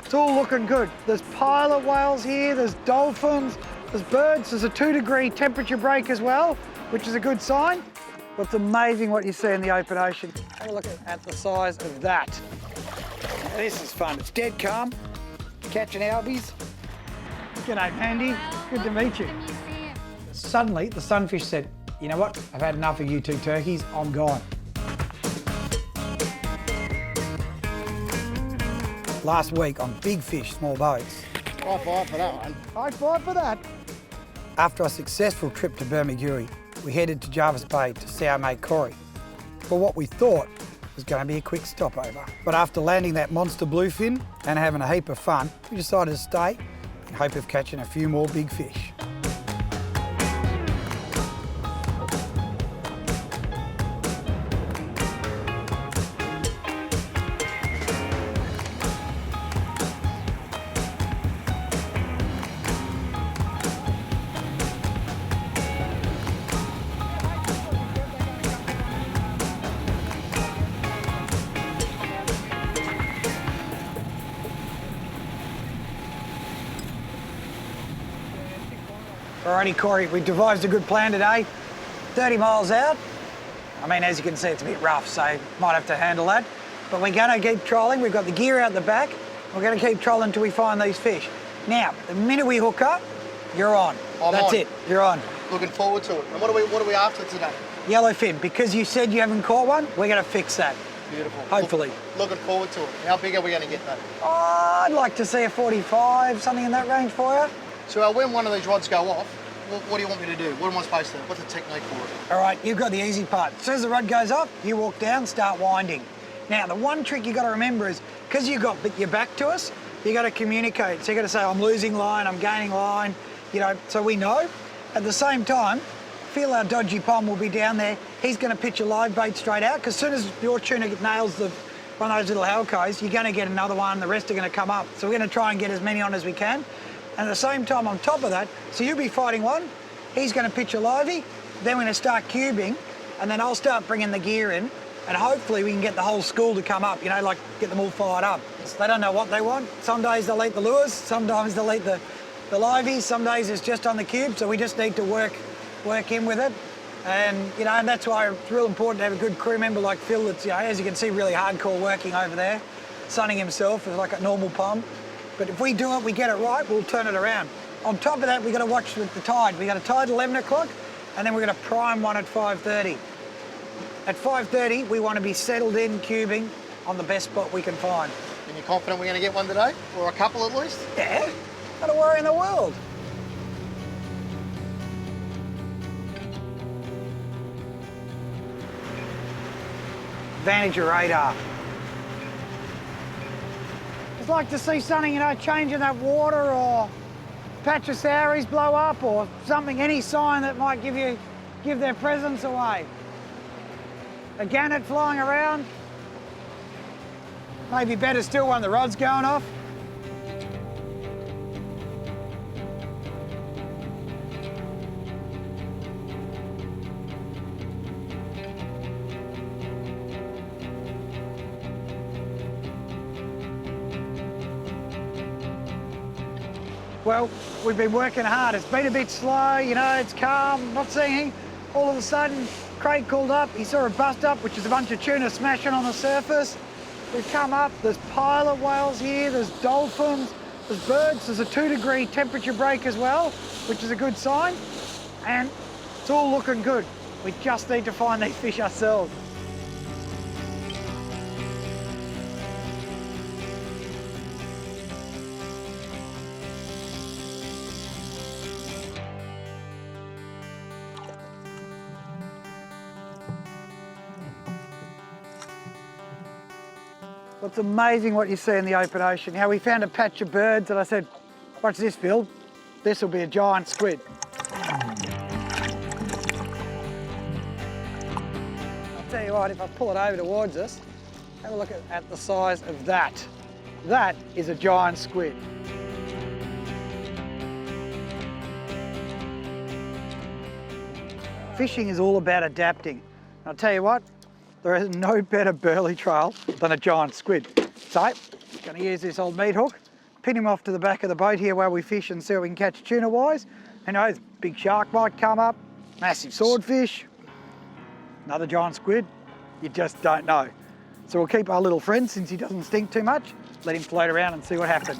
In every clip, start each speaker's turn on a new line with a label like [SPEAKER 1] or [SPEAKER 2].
[SPEAKER 1] It's all looking good. There's pilot whales here, there's dolphins, there's birds, there's a 2-degree temperature break as well, which is a good sign. But it's amazing what you see in the open ocean. Have a look at the size of that. Now, this is fun. It's dead calm, catching albies. G'day, Mandy. Good to meet you. Suddenly, the Sunfish said, you know what? I've had enough of you two turkeys. I'm gone. Last week on big fish, small boats.
[SPEAKER 2] High five for that one.
[SPEAKER 1] High five for that. After a successful trip to Bermagui, we headed to Jarvis Bay to see our mate Corey for what we thought was going to be a quick stopover. But after landing that monster bluefin and having a heap of fun, we decided to stay in hope of catching a few more big fish. Alrighty, Corey, we devised a good plan today. 30 miles out. I mean, as you can see, it's a bit rough, so might have to handle that. But we're going to keep trolling. We've got the gear out the back. We're going to keep trolling until we find these fish. Now, the minute we hook up, you're on. That's it, you're on.
[SPEAKER 2] Looking forward to it. And what are we after today?
[SPEAKER 1] Yellowfin. Because you said you haven't caught one, we're going to fix that.
[SPEAKER 2] Beautiful.
[SPEAKER 1] Hopefully.
[SPEAKER 2] Looking forward to it. How big are we going to get though?
[SPEAKER 1] Oh, I'd like to see a 45, something in that range for you.
[SPEAKER 2] So when one of these rods go off, what do you want me to do? What am I supposed to do? What's the technique for it?
[SPEAKER 1] All right, you've got the easy part. As soon as the rod goes up, you walk down, start winding. Now, the one trick you got to remember is, because you've got your back to us, you got to communicate. So you got to say, I'm losing line, I'm gaining line, you know, so we know. At the same time, feel our dodgy pom will be down there. He's going to pitch a live bait straight out, because as soon as your tuna nails one of those little halcos, you're going to get another one, the rest are going to come up. So we're going to try and get as many on as we can. And at the same time, on top of that, so you'll be fighting one, he's going to pitch a livey, then we're going to start cubing, and then I'll start bringing the gear in, and hopefully we can get the whole school to come up, you know, like get them all fired up. So they don't know what they want. Some days they'll eat the lures, sometimes they'll eat the liveys, some days it's just on the cube, so we just need to work in with it. And, you know, and that's why it's real important to have a good crew member like Phil that's, you know, as you can see, really hardcore working over there, sunning himself as like a normal pom. But if we do it, we get it right, we'll turn it around. On top of that, we've got to watch with the tide. We've got a tide at 11 o'clock, and then we're going to prime one at 5:30. At 5:30, we want to be settled in, cubing, on the best spot we can find.
[SPEAKER 2] And you're confident we're going to get one today? Or a couple at least?
[SPEAKER 1] Yeah, not a worry in the world. Advantage of radar. I'd like to see something, you know, changing that water, or patch of souries blow up, or something, any sign that might give their presence away. A gannet flying around. Maybe better still when the rod's going off. Well, we've been working hard. It's been a bit slow, you know, it's calm, not seeing anything. All of a sudden, Craig called up, he saw a bust up, which is a bunch of tuna smashing on the surface. We've come up, there's pilot whales here, there's dolphins, there's birds, there's a 2-degree temperature break as well, which is a good sign. And it's all looking good. We just need to find these fish ourselves. Well, it's amazing what you see in the open ocean. How we found a patch of birds and I said, watch this, Phil. This will be a giant squid. I'll tell you what, if I pull it over towards us, have a look at the size of that. That is a giant squid. Fishing is all about adapting. I'll tell you what, there is no better burley trail than a giant squid. So, I'm going to use this old meat hook pin him off to the back of the boat here while we fish and see what we can catch tuna-wise. Who knows, big shark might come up, massive swordfish, another giant squid. You just don't know. So we'll keep our little friend, since he doesn't stink too much, let him float around and see what happens.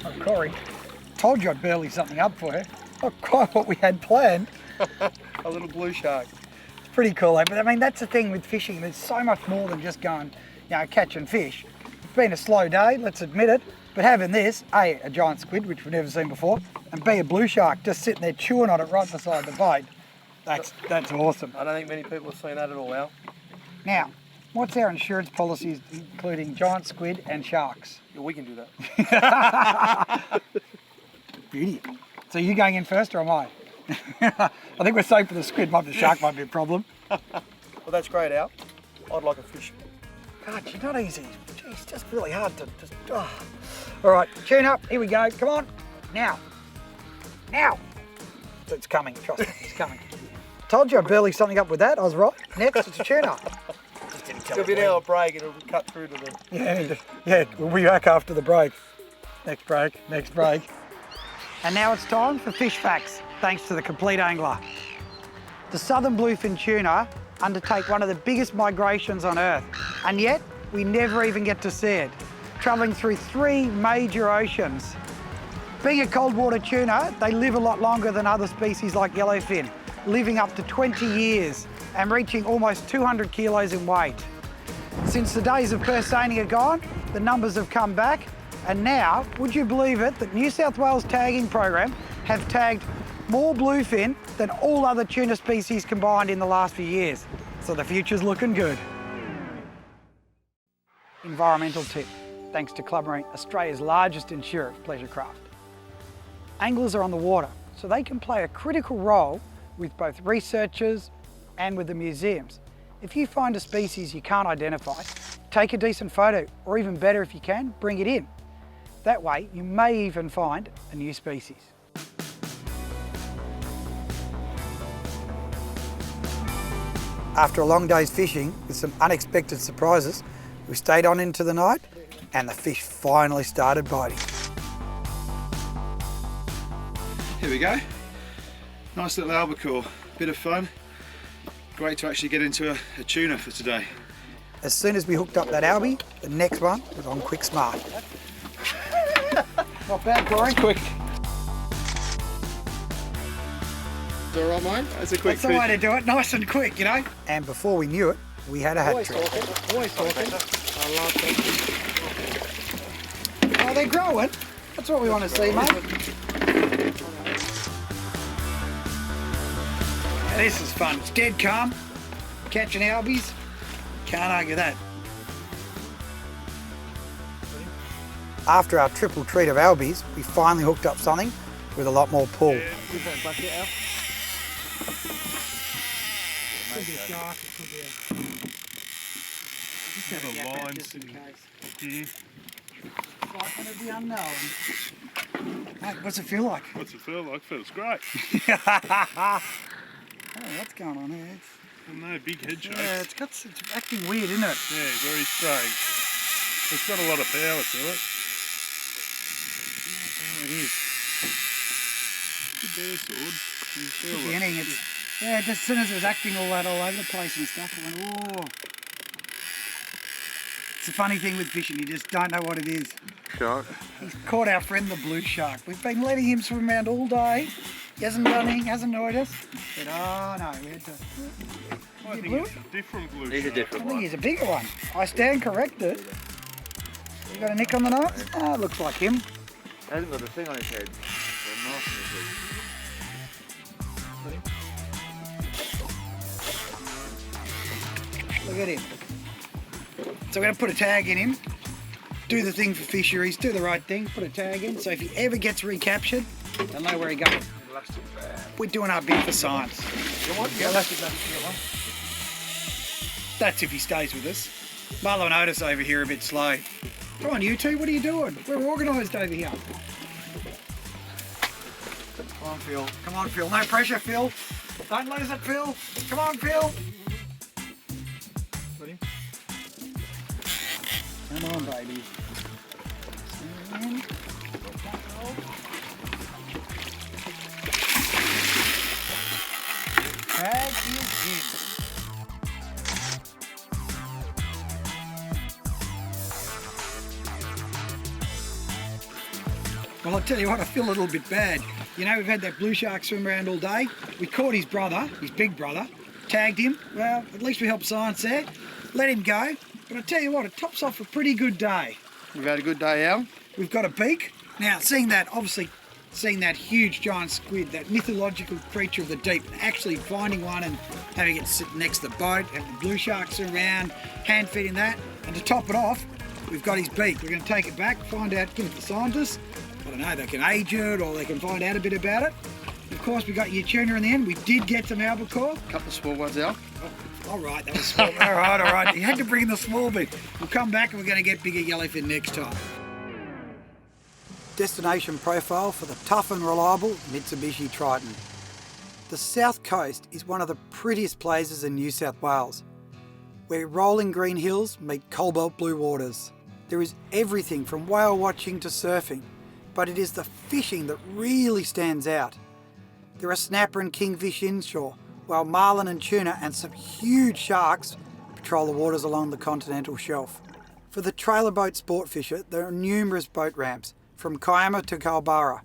[SPEAKER 1] Oh, Corey, told you I'd burley something up for you. Not quite what we had planned.
[SPEAKER 3] A little blue shark.
[SPEAKER 1] It's pretty cool, eh? But I mean, that's the thing with fishing. There's so much more than just going, you know, catching fish. It's been a slow day, let's admit it. But having this, A, a giant squid, which we've never seen before, and B, a blue shark just sitting there chewing on it right beside the boat. That's awesome.
[SPEAKER 3] I don't think many people have seen that at all, Al.
[SPEAKER 1] Now, what's our insurance policies, including giant squid and sharks?
[SPEAKER 3] Yeah, we can do that.
[SPEAKER 1] Beauty. So you going in first or am I? I think we're safe for the squid, the shark might be a problem.
[SPEAKER 3] Well, that's great, Al. I'd like a fish.
[SPEAKER 1] God, you're not easy. Gee, it's just really hard to just... Oh. All right, tune up, here we go, come on. Now. It's coming, trust me, it's coming. Told you I'd burley something up with that, I was right. Next, it's a tuna. Just didn't tell
[SPEAKER 3] It'll be
[SPEAKER 1] you
[SPEAKER 3] an hour
[SPEAKER 1] when.
[SPEAKER 3] break, it'll cut through to the...
[SPEAKER 1] Yeah, we'll be back after the break. Next break. And now it's time for fish facts, thanks to the complete angler. The southern bluefin tuna undertake one of the biggest migrations on Earth, and yet we never even get to see it, travelling through 3 major oceans. Being a cold water tuna, they live a lot longer than other species like yellowfin, living up to 20 years and reaching almost 200 kilos in weight. Since the days of purse seining are gone, the numbers have come back, and now, would you believe it, that New South Wales tagging program have tagged more bluefin than all other tuna species combined in the last few years. So the future's looking good. Environmental tip, thanks to Club Marine, Australia's largest insurer of pleasure craft. Anglers are on the water, so they can play a critical role with both researchers and with the museums. If you find a species you can't identify, take a decent photo, or even better if you can, bring it in. That way, you may even find a new species. After a long day's fishing with some unexpected surprises, we stayed on into the night and the fish finally started biting.
[SPEAKER 4] Here we go. Nice little albacore, bit of fun. Great to actually get into a tuna for today.
[SPEAKER 1] As soon as we hooked up that albie, the next one was on quick smart. Not bad, Corey.
[SPEAKER 4] Quick. Is that all right, mate? That's a quick
[SPEAKER 1] That's the way to do it, nice and quick, you know. And before we knew it, we had a hat trick.
[SPEAKER 3] Always talking. I love that.
[SPEAKER 1] Oh, they're growing. That's what we want to see, mate. This is fun. It's dead calm. Catching albies. Can't argue that. After our triple treat of albies, we finally hooked up something with a lot more pull.
[SPEAKER 3] Could
[SPEAKER 1] be a shark, it could be
[SPEAKER 4] Just have a line.
[SPEAKER 1] just in case. Excitement of the unknown. Mate, what's it feel like?
[SPEAKER 4] What's it feel like? Feels great.
[SPEAKER 1] Oh, what's going on here?
[SPEAKER 4] No big head shake.
[SPEAKER 1] Yeah, it's acting weird, isn't it?
[SPEAKER 4] Yeah, very strange. It's got a lot of power to it.
[SPEAKER 1] Oh, it is.
[SPEAKER 4] Good there, Sword. You feel
[SPEAKER 1] The
[SPEAKER 4] it.
[SPEAKER 1] ending, yeah, just as soon as it was acting all over the place and stuff, I went, oh. It's a funny thing with fishing, you just don't know what it is.
[SPEAKER 4] Shark.
[SPEAKER 1] He's caught our friend the blue shark. We've been letting him swim around all day. He hasn't done anything, hasn't annoyed us. But oh no, we had to.
[SPEAKER 4] I think
[SPEAKER 1] blue?
[SPEAKER 4] it's a different blue
[SPEAKER 3] He's a
[SPEAKER 4] shark.
[SPEAKER 3] different
[SPEAKER 1] I think
[SPEAKER 3] one.
[SPEAKER 1] he's a bigger one. I stand corrected. You got a nick on the nose? Oh, looks like him.
[SPEAKER 3] Hasn't got a thing on his head.
[SPEAKER 1] Look at him. So we're going to put a tag in him, do the thing for fisheries, do the right thing, put a tag in, so if he ever gets recaptured, they'll know where he goes. We're doing our bit for science.
[SPEAKER 3] Yeah,
[SPEAKER 1] That's if he stays with us. Marlo and Otis over here are a bit slow. Come on, you two, what are you doing? We're organised over here. Come on, Phil. Come on, Phil. No pressure, Phil. Don't lose it, Phil. Come on, Phil. Come on, baby. And tag is in. Well, I'll tell you what, I feel a little bit bad. You know, we've had that blue shark swim around all day. We caught his brother, his big brother, tagged him. Well, at least we helped science there. Let him go. But I tell you what, it tops off a pretty good day.
[SPEAKER 2] We've had a good day, Al.
[SPEAKER 1] We've got a beak. Now, seeing that huge giant squid, that mythological creature of the deep, and actually finding one and having it sit next to the boat, having the blue sharks around, hand feeding that, and to top it off, we've got his beak. We're going to take it back, find out, give it to the scientists. I don't know, they can age it or they can find out a bit about it. Of course, we got your tuna in the end. We did get some albacore.
[SPEAKER 2] A couple of small ones, Al.
[SPEAKER 1] Oh, all right, that was small. all right. You had to bring in the small bit. We'll come back and we're going to get bigger yellowfin next time. Destination profile for the tough and reliable Mitsubishi Triton. The South Coast is one of the prettiest places in New South Wales, where rolling green hills meet cobalt blue waters. There is everything from whale watching to surfing, but it is the fishing that really stands out. There are snapper and kingfish inshore, while marlin and tuna and some huge sharks patrol the waters along the continental shelf. For the trailer boat sport fisher, there are numerous boat ramps, from Kiama to Kalbarra,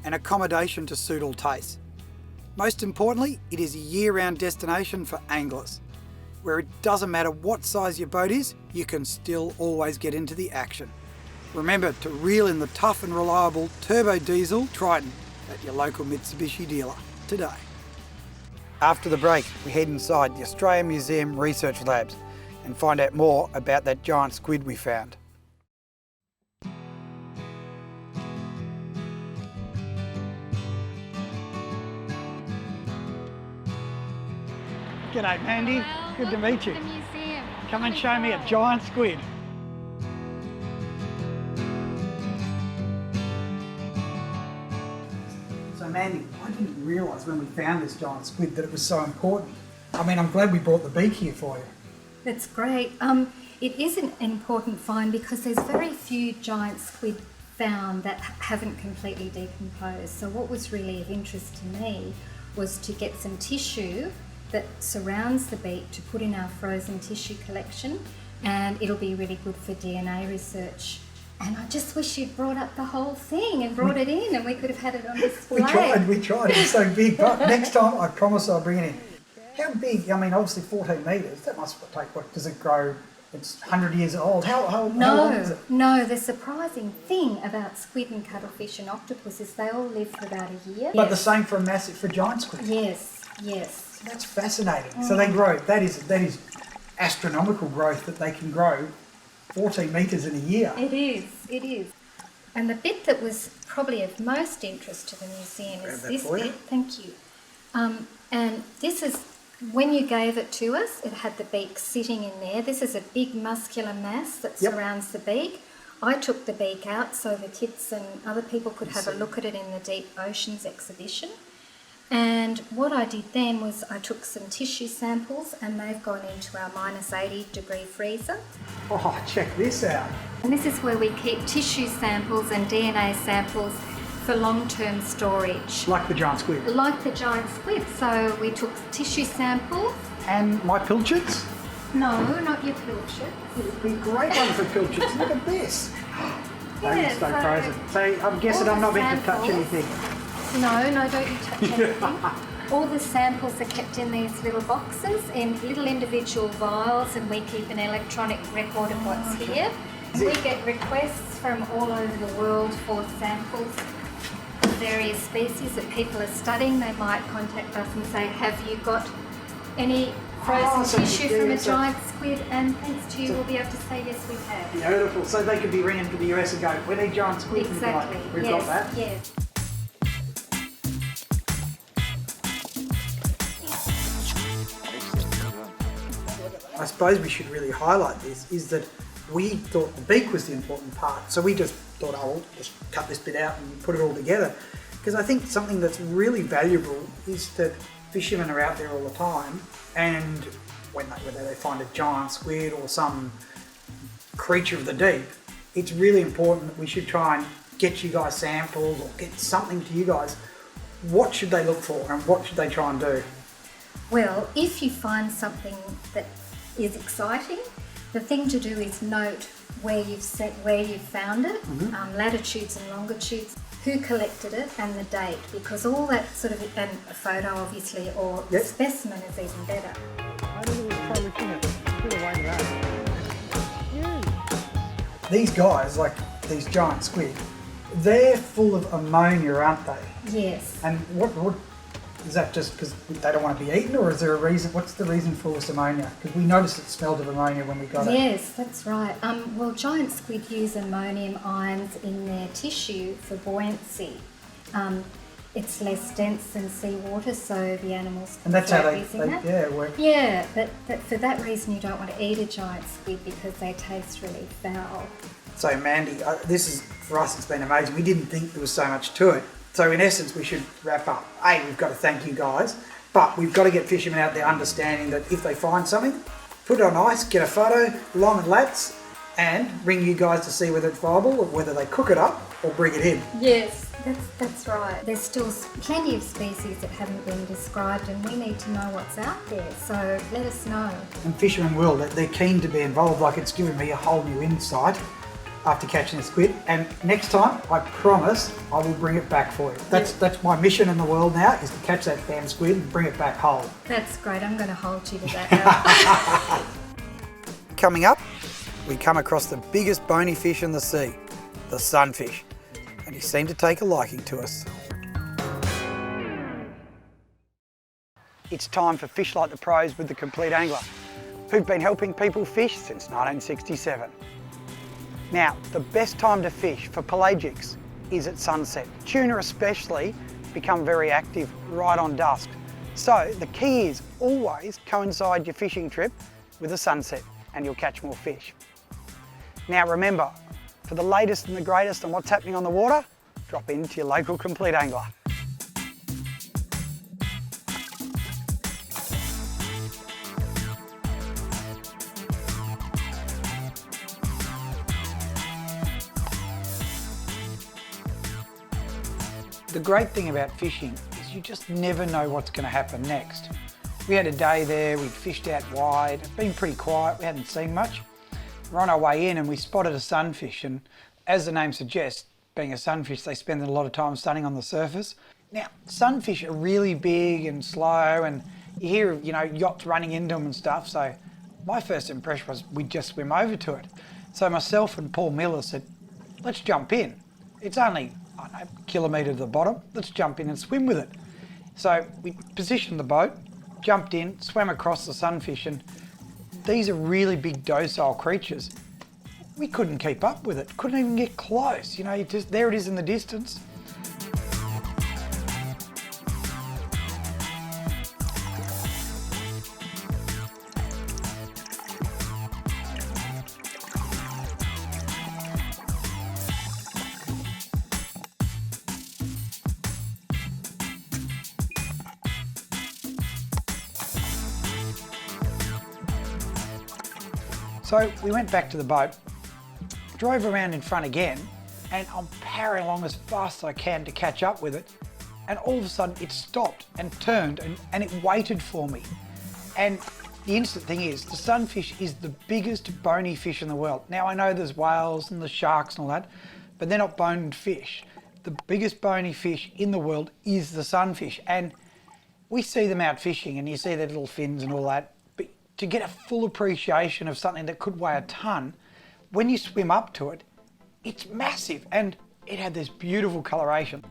[SPEAKER 1] and accommodation to suit all tastes. Most importantly, it is a year-round destination for anglers, where it doesn't matter what size your boat is, you can still always get into the action. Remember to reel in the tough and reliable turbo diesel Triton at your local Mitsubishi dealer today. After the break, we head inside the Australian Museum Research Labs and find out more about that giant squid we found. G'day Mandy,
[SPEAKER 5] Well,
[SPEAKER 1] good to meet you.
[SPEAKER 5] welcome to the museum.
[SPEAKER 1] Come and show me a giant squid. So Mandy, I didn't realise when we found this giant squid that it was so important. I mean, I'm glad we brought the beak here for you.
[SPEAKER 5] That's great. It is an important find because there's very few giant squid found that haven't completely decomposed. So what was really of interest to me was to get some tissue that surrounds the beak to put in our frozen tissue collection, and it'll be really good for DNA research. And I just wish you'd brought up the whole thing and brought it in and we could have had it on display.
[SPEAKER 1] We tried, it was so big, but next time I promise I'll bring it in. How big? I mean, obviously 14 metres, that must take, what, does it grow? It's 100 years old. How long is it?
[SPEAKER 5] No, the surprising thing about squid and cuttlefish and octopus is they all live for about a year.
[SPEAKER 1] But the same for giant squid?
[SPEAKER 5] Yes.
[SPEAKER 1] That's fascinating. So they grow, that is astronomical growth that they can grow 14 metres in a year.
[SPEAKER 5] It is. And the bit that was probably of most interest to the museum is this bit. Thank you. And this is, when you gave it to us, it had the beak sitting in there. This is a big muscular mass that surrounds the beak. I took the beak out so the kids and other people could have a look at it in the Deep Oceans exhibition. And what I did then was I took some tissue samples and they've gone into our -80-degree freezer.
[SPEAKER 1] Oh, check this out.
[SPEAKER 5] And this is where we keep tissue samples and DNA samples for long-term storage.
[SPEAKER 1] Like the giant squid.
[SPEAKER 5] Like the giant squid. So we took tissue samples.
[SPEAKER 1] And my pilchards?
[SPEAKER 5] No, not your pilchards.
[SPEAKER 1] It would be a great one for pilchards. Look at this.
[SPEAKER 5] Yeah,
[SPEAKER 1] so frozen. So I'm guessing I'm not meant to touch anything.
[SPEAKER 5] No, don't you touch anything. All the samples are kept in these little boxes in little individual vials, and we keep an electronic record of what's here. We get requests from all over the world for samples of various species that people are studying. They might contact us and say, have you got any frozen tissue from a giant squid? And thanks to you, we'll be able to say, yes, we have.
[SPEAKER 1] Beautiful. So they could be ringing to the US and go, we need giant squid.
[SPEAKER 5] Exactly.
[SPEAKER 1] We've got that.
[SPEAKER 5] Yes.
[SPEAKER 1] I suppose we should really highlight this, is that we thought the beak was the important part. So we just thought, oh, we'll just cut this bit out and put it all together. Because I think something that's really valuable is that fishermen are out there all the time, and whether they find a giant squid or some creature of the deep, it's really important that we should try and get you guys samples or get something to you guys. What should they look for and what should they try and do?
[SPEAKER 5] Well, if you find something that is exciting, the thing to do is note where you've found it, latitudes and longitudes, who collected it and the date, because all that sort of, and a photo obviously, or a specimen is even better.
[SPEAKER 1] These guys, like these giant squid, they're full of ammonia, aren't they?
[SPEAKER 5] Yes.
[SPEAKER 1] And what is that, just because they don't want to be eaten, or is there a reason? What's the reason for this ammonia? Because we noticed it smelled of ammonia when we got it.
[SPEAKER 5] Yes, that's right. Well, giant squid use ammonium ions in their tissue for buoyancy. It's less dense than seawater, so the animals can
[SPEAKER 1] And that's how
[SPEAKER 5] float
[SPEAKER 1] they
[SPEAKER 5] using that.
[SPEAKER 1] work.
[SPEAKER 5] Yeah, but for that reason you don't want to eat a giant squid because they taste really foul.
[SPEAKER 1] So Mandy, this is, for us, it's been amazing. We didn't think there was so much to it. So in essence, we should wrap up. We've got to thank you guys, but we've got to get fishermen out there understanding that if they find something, put it on ice, get a photo, long and lats, and bring you guys to see whether it's viable or whether they cook it up or bring it in.
[SPEAKER 5] Yes, that's right. There's still plenty of species that haven't been described and we need to know what's out there, so let us know.
[SPEAKER 1] And fishermen will, they're keen to be involved. Like, it's given me a whole new insight after catching a squid, and next time I promise I will bring it back for you. That's my mission in the world now, is to catch that damn squid and bring it back whole.
[SPEAKER 5] That's great, I'm going to hold you to that.
[SPEAKER 1] Coming up, we come across the biggest bony fish in the sea, the sunfish, and he seemed to take a liking to us. It's time for Fish Like the Pros with the Complete Angler, who've been helping people fish since 1967. Now, the best time to fish for pelagics is at sunset. Tuna especially become very active right on dusk. So the key is always coincide your fishing trip with a sunset and you'll catch more fish. Now remember, for the latest and the greatest on what's happening on the water, drop into your local Complete Angler. The great thing about fishing is you just never know what's going to happen next. We had a day there, we'd fished out wide, it's been pretty quiet, we hadn't seen much. We're on our way in and we spotted a sunfish, and as the name suggests, being a sunfish, they spend a lot of time sunning on the surface. Now, sunfish are really big and slow, and you hear, yachts running into them and stuff, so my first impression was we'd just swim over to it. So myself and Paul Miller said, let's jump in. It's only, a kilometre to the bottom, let's jump in and swim with it. So we positioned the boat, jumped in, swam across the sunfish, and these are really big docile creatures. We couldn't keep up with it, couldn't even get close, there it is in the distance. So we went back to the boat, drove around in front again, and I'm powering along as fast as I can to catch up with it, and all of a sudden it stopped and turned and it waited for me. And the instant thing is, the sunfish is the biggest bony fish in the world. Now I know there's whales and the sharks and all that, but they're not boned fish. The biggest bony fish in the world is the sunfish, and we see them out fishing and you see their little fins and all that, but to get a full appreciation of something that could weigh a ton, when you swim up to it, it's massive, and it had this beautiful coloration.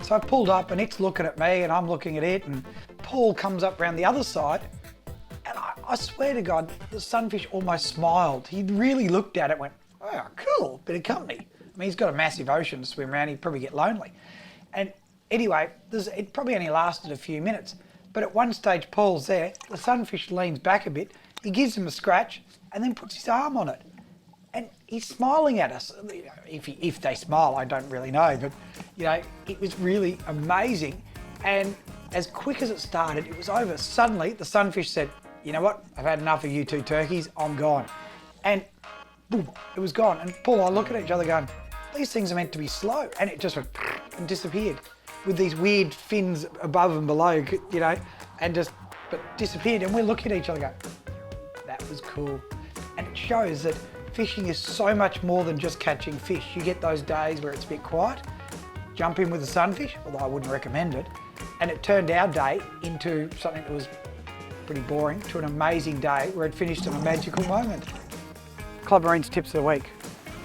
[SPEAKER 1] So I pulled up and it's looking at me and I'm looking at it, and Paul comes up round the other side, and I swear to God, the sunfish almost smiled. He really looked at it and went, oh, cool, bit of company. I mean, he's got a massive ocean to swim around, he'd probably get lonely. And anyway, it probably only lasted a few minutes, but at one stage Paul's there, the sunfish leans back a bit, he gives him a scratch and then puts his arm on it. And he's smiling at us. If they smile, I don't really know, but it was really amazing. And as quick as it started, it was over. Suddenly, the sunfish said, you know what, I've had enough of you two turkeys, I'm gone. And boom, it was gone. And Paul and I look at each other going, these things are meant to be slow. And it just went and disappeared with these weird fins above and below, and but disappeared. And we're looking at each other going, that was cool. And it shows that fishing is so much more than just catching fish. You get those days where it's a bit quiet, jump in with the sunfish, although I wouldn't recommend it, and it turned our day into something that was pretty boring to an amazing day where it finished in a magical moment. Club Marine's tips of the week.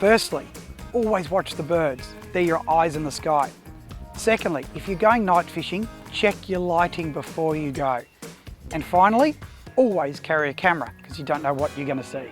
[SPEAKER 1] Firstly, always watch the birds. They're your eyes in the sky. Secondly, if you're going night fishing, check your lighting before you go. And finally, always carry a camera because you don't know what you're going to see.